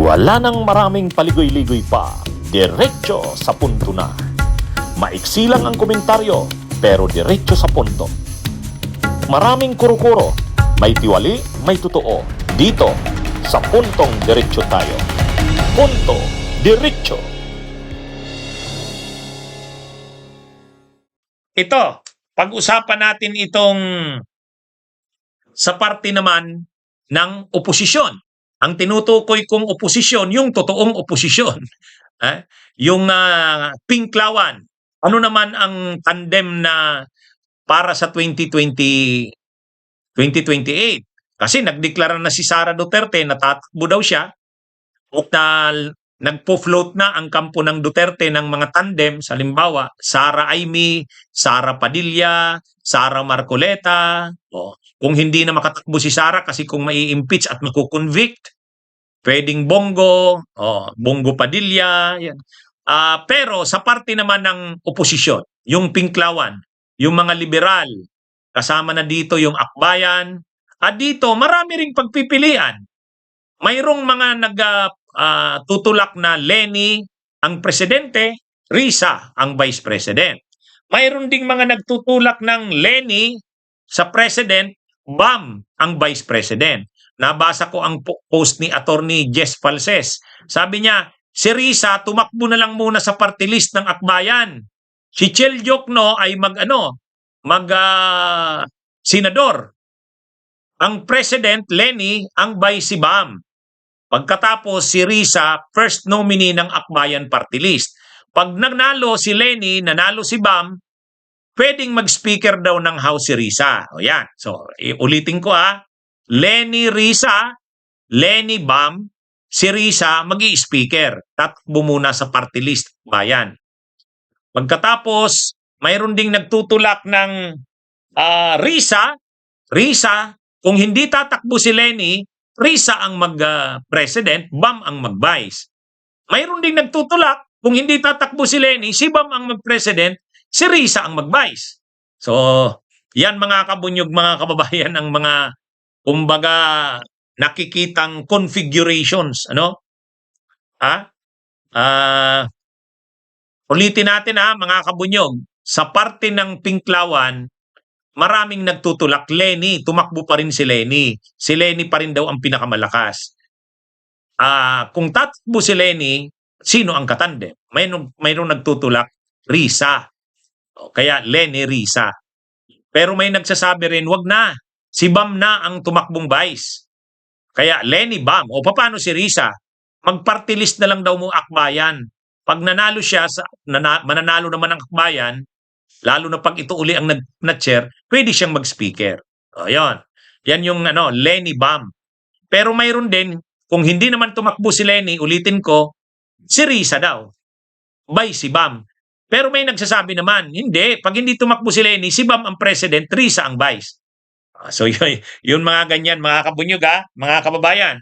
Wala nang maraming paligoy-ligoy pa, diretso sa punto na. Maiksi lang ang komentaryo, pero diretso sa punto. Maraming kuro-kuro, may tiwali, may totoo. Dito, sa puntong diretso tayo. Punto, diretso. Ito, pag-usapan natin itong sa parte naman ng oposisyon. Ang tinutukoy kong oposisyon, yung totoong oposisyon. Yung Pinklawan. Ano naman ang tandem na para sa 2028? Kasi nagdeklara na si Sara Duterte na tatakbo daw siya at nagpo-float na ang kampo ng Duterte ng mga tandem. Halimbawa, Sara Aimee, Sara Padilla, Sara Marcoleta. Kung hindi na makatakbo si Sara kasi kung mai-impeach at makukonvict, pwedeng Bongo, Bongo Padilla. Yan. Pero sa parte naman ng oposisyon, yung Pinklawan, yung mga liberal, kasama na dito yung Akbayan, at dito marami ring pagpipilian. Mayroong mga tutulak na Leni ang presidente, Risa ang vice president. Mayroon ding mga nagtutulak ng Leni sa president, Bam ang vice president. Nabasa ko ang post ni Attorney Jess Falses. Sabi niya, si Risa tumakbo na lang muna sa party list ng Akbayan. Si Chel Diokno ay senador. Ang president, Leni, ang vice si Bam. Pagkatapos si Risa, first nominee ng Akbayan party list. Pag nanalo si Leni, nanalo si Bam, pwedeng mag-speaker daw ng House si Risa. O yan. So, ulitin ko Leni Risa, Leni Bam, si Risa magi-speaker. Tatakbo muna sa party list bayan. Pagkatapos, mayroon ding nagtutulak ng Risa, kung hindi tatakbo si Leni, Risa ang mag-president, Bam ang mag-vice. Mayroon ding nagtutulak, kung hindi tatakbo si Leni, si Bam ang mag-president, si Risa ang mag-vice. So, yan mga kabunyog, mga kababayan, ang mga, kumbaga, nakikitang configurations. Ulitin natin mga kabunyog, sa parte ng Pinklawan, maraming nagtutulak. Leni, tumakbo pa rin si Leni. Si Leni pa rin daw ang pinakamalakas. Kung tatakbo si Leni, sino ang katandem? Mayroong nagtutulak, Risa. Kaya Leni, Risa. Pero may nagsasabi rin, wag na. Si Bam na ang tumakbong vice. Kaya Leni, Bam. O paano si Risa? Mag-party list na lang daw mo Akbayan. Pag nanalo siya, mananalo naman ang Akbayan, lalo na pag ito uli ang na-chair, pwede siyang mag-speaker. Yan. Yan yung Leni, Bam. Pero mayroon din, kung hindi naman tumakbo si Leni, ulitin ko, si Risa daw. Vice si Bam. Pero may nagsasabi naman, hindi. Pag hindi tumakbo si Leni, si Bam ang president, Risa ang vice. So yun mga ganyan, mga kabunyog, mga kababayan.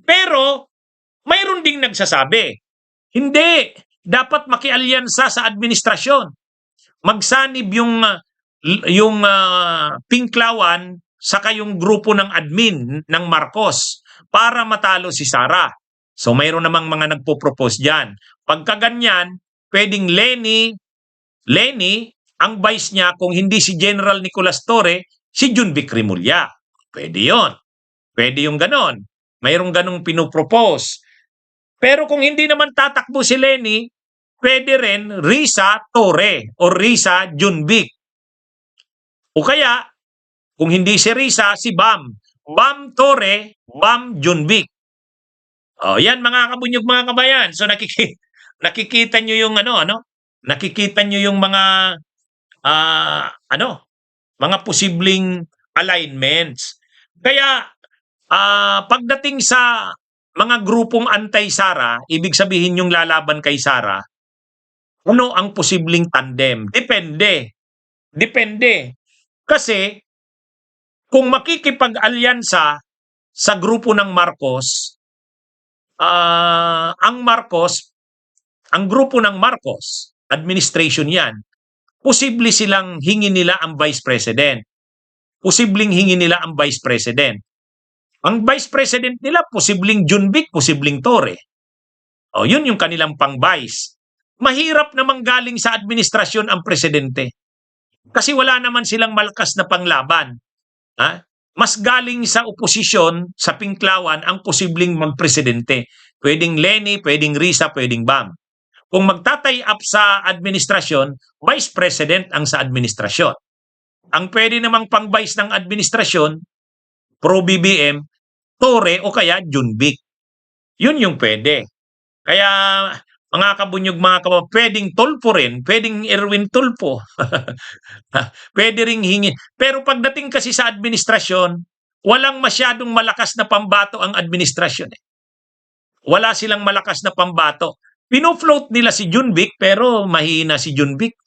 Pero mayroon ding nagsasabi, hindi. Dapat makialyansa sa administrasyon. Magsanib yung Pinklawan saka yung grupo ng admin ng Marcos para matalo si Sara. So mayroon namang mga nagpo-propose diyan. Pagka ganyan, pwedeng Leni ang vice niya, kung hindi si General Nicolas Torre, si Junvic Rimulya. Pwede 'yon. Pwede yung ganon. Mayroong ganong pinopropose. Pero kung hindi naman tatakbo si Leni, pwede rin Risa Torre o Risa Junvic. O kaya, kung hindi si Risa, si Bam. Bam Torre, Bam Junvic. Yan mga kabunyog, mga kabayan. So nakikita nyo yung nakikita nyo yung mga mga posibleng alignments. Kaya pagdating sa mga grupong anti-Sara, ibig sabihin yung lalaban kay Sara, ano ang posibleng tandem? Depende. Kasi kung makikipag-alyansa sa grupo ng Marcos, ang grupo ng Marcos, administration yan, posible silang hingin nila ang vice president. Ang vice president nila, posibleng Junbic, posibleng Torre. O, yun yung kanilang pang-vice. Mahirap namang galing sa administrasyon ang presidente. Kasi wala naman silang malakas na panglaban. Ha? Mas galing sa oposisyon, sa Pinklawan, ang posibleng magpresidente. Pwedeng Leni, pwedeng Risa, pwedeng Bam. Kung magtatay up sa administrasyon, vice president ang sa administrasyon. Ang pwede namang pang-vice ng administrasyon, pro-BBM, Torre o kaya Junbic. Yun yung pwede. Kaya mga kabunyog, mga kabab, pwedeng Tulfo rin, pwedeng Erwin Tulfo. Pwede ring hingi. Pero pagdating kasi sa administrasyon, walang masyadong malakas na pambato ang administrasyon. Wala silang malakas na pambato. Pino-float nila si Junbic pero mahina si Junbic.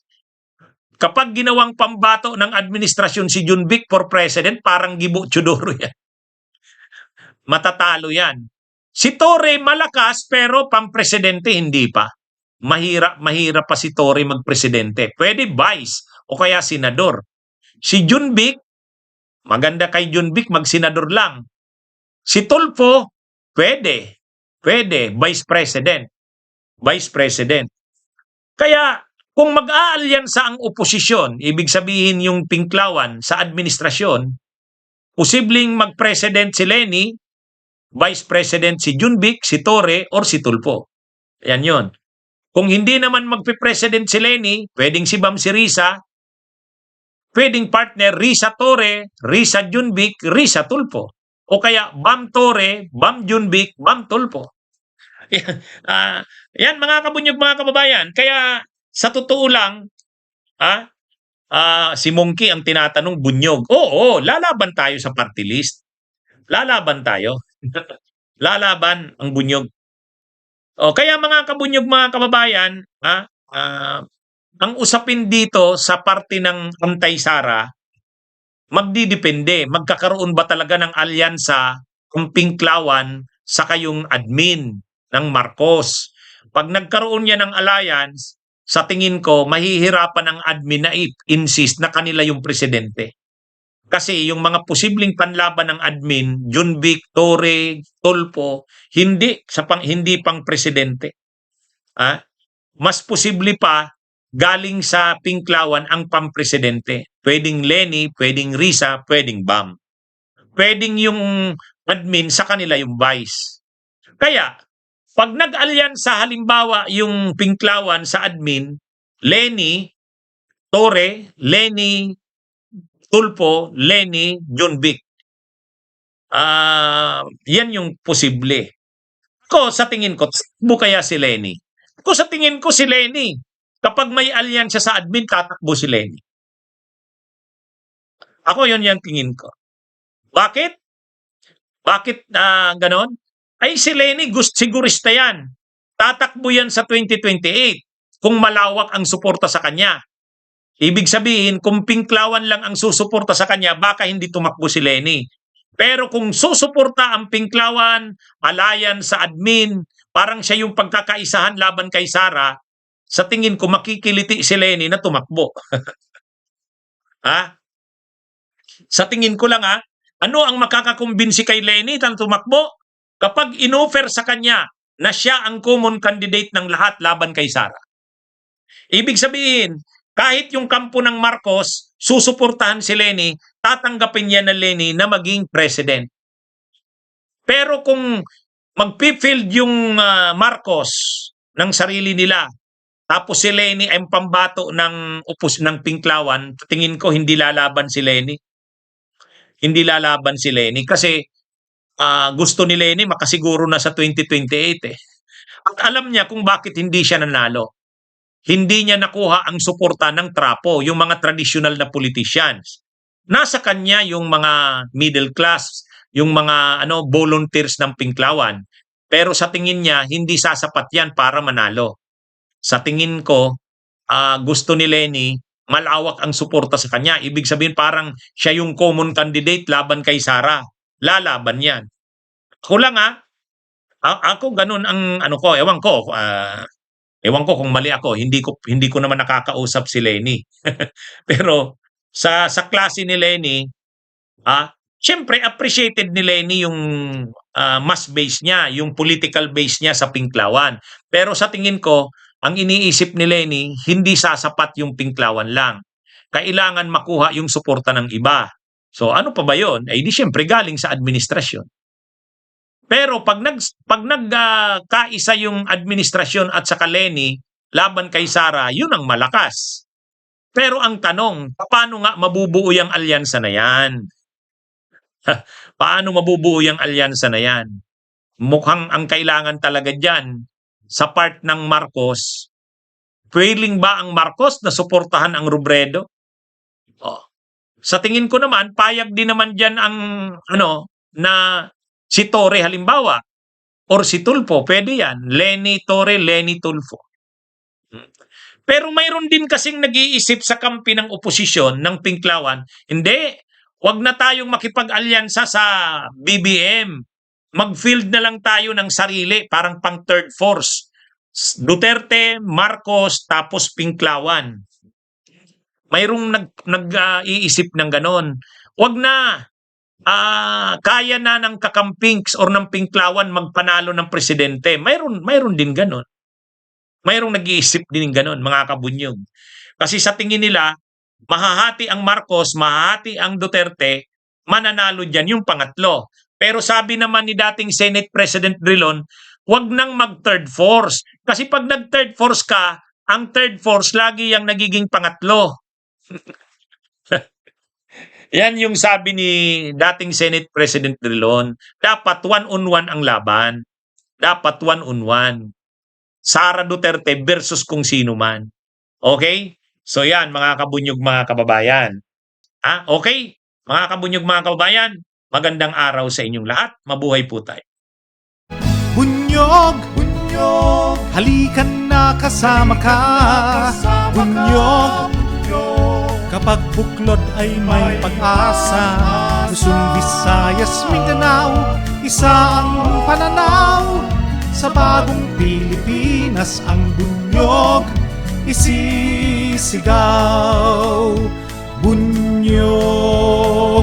Kapag ginawang pambato ng administrasyon si Junbic for president, parang Gibo Chodoro yan. Matatalo yan. Si Torre malakas pero pang-presidente hindi pa. Mahirap pa si Torre magpresidente. Pwede vice o kaya senador. Si Junbic, maganda kay Junbic mag-senador lang. Si Tulfo, pwede. Pwede, vice president. Vice president. Kaya kung mag-aalyansa ang oposisyon, ibig sabihin yung Pinklawan sa administrasyon, posibleng mag-president si Leni, vice president si Junbic, si Torre, or si Tulfo. Yan yon. Kung hindi naman magpe-president si Leni, pwedeng si Bam si Risa, pwedeng partner Risa Torre, Risa Junbic, Risa Tulfo. O kaya Bam Torre, Bam Junbic, Bam Tulfo. Yan mga kabunyog, mga kababayan. Kaya sa totoo lang, si Monkey ang tinatanong bunyog. Oo, lalaban tayo sa party list. Lalaban tayo. Lalaban ang bunyog. O, kaya mga kabunyog, mga kababayan, ang usapin dito sa parte ng Antay-Sara, magdidepende. Magkakaroon ba talaga ng alyansa ang Pinklawan sa kayong admin ng Marcos? Pag nagkaroon yan ng alliance, sa tingin ko, mahihirapan ang admin na insist na kanila yung presidente. Kasi yung mga posibleng panlaban ng admin, Junbic, Torre, Tulfo, hindi pang presidente. Mas posible pa galing sa Pinklawan ang pampresidente. Pwedeng Leni, pwedeng Risa, pwedeng Bam. Pwedeng yung admin sa kanila yung vice. Kaya, pag nag-alyansa halimbawa yung Pinklawan sa admin, Leni, Torre, Leni, Tulfo, Leni, Junbic. Yan yung posible. Ako sa tingin ko, takbo kaya si Leni. Ako sa tingin ko si Leni. Kapag may alyansa sa admin, tatakbo si Leni. Ako yun yung tingin ko. Bakit? Bakit ganon? Ay si Leni, sigurista yan. Tatakbo yan sa 2028 kung malawak ang suporta sa kanya. Ibig sabihin, kung Pinklawan lang ang susuporta sa kanya, baka hindi tumakbo si Leni. Pero kung susuporta ang Pinklawan, alliance sa admin, parang siya yung pagkakaisahan laban kay Sara, sa tingin ko makikiliti si Leni na tumakbo. Sa tingin ko lang ano ang makakakumbinsi kay Leni na tumakbo? Kapag inoffer sa kanya na siya ang common candidate ng lahat laban kay Sara. Ibig sabihin, kahit yung kampo ng Marcos, susuportahan si Leni, tatanggapin niya na Leni na maging president. Pero kung magpifield yung Marcos ng sarili nila, tapos si Leni ay pambato ng Pinklawan, tingin ko hindi lalaban si Leni. Hindi lalaban si Leni kasi gusto ni Leni makasiguro na sa 2028 eh. At alam niya kung bakit hindi siya nanalo. Hindi niya nakuha ang suporta ng trapo, yung mga traditional na politicians. Nasa kanya yung mga middle class, yung mga volunteers ng Pinklawan. Pero sa tingin niya, hindi sasapat yan para manalo. Sa tingin ko, gusto ni Leni, malawak ang suporta sa kanya. Ibig sabihin parang siya yung common candidate laban kay Sara. Lalaban yan. Ako lang ako ganun ang ko, ewan ko. Ewan ko kung mali ako, hindi ko naman nakakausap si Leni. Pero sa klase ni Leni, Siyempre, appreciated ni Leni yung mass base niya, yung political base niya sa Pinklawan. Pero sa tingin ko, ang iniisip ni Leni, hindi sasapat yung Pinklawan lang. Kailangan makuha yung suporta ng iba. So ano pa ba yun? Eh di siyempre galing sa administrasyon. Pero pag kaisa yung administrasyon at saka Leni laban kay Sara, yun ang malakas. Pero ang tanong, paano nga mabubuo yung alyansa na yan? Paano mabubuo yung alyansa na yan? Mukhang ang kailangan talaga dyan sa part ng Marcos, willing ba ang Marcos na suportahan ang Robredo? Oh. Sa tingin ko naman, payag din naman dyan ang na si Torre halimbawa or si Tulfo, pwede yan. Leni Torre, Leni Tulfo. Pero mayroon din kasing nag-iisip sa kampi ng oposisyon ng Pinklawan, hindi, wag na tayong makipag-alyansa sa BBM. Mag-field na lang tayo ng sarili, parang pang third force. Duterte, Marcos, tapos Pinklawan. Mayroong nag-iisip ng ganon. Wag na. Kaya na ng kakampings or ng Pinklawan magpanalo ng presidente. Mayroon din ganon. Mayroong nag-iisip din ganon, mga kabunyog. Kasi sa tingin nila, mahahati ang Marcos, mahahati ang Duterte, mananalo dyan yung pangatlo. Pero sabi naman ni dating Senate President Drilon, wag nang mag-third force. Kasi pag nag-third force ka, ang third force lagi yung nagiging pangatlo. Yan yung sabi ni dating Senate President Drilon. Dapat one-on-one ang laban. Dapat one-on-one. Sara Duterte versus kung sino man. Okay? So yan, mga kabunyog, mga kababayan. Okay? Mga kabunyog, mga kababayan, magandang araw sa inyong lahat. Mabuhay po tayo. Bunyog, bunyog, halikan na kasama ka. Bunyog, kapag buklod ay may pag-asa. Luzon, Visayas, Mindanao, isa ang pananaw. Sa bagong Pilipinas ang bunyog isisigaw. Bunyog.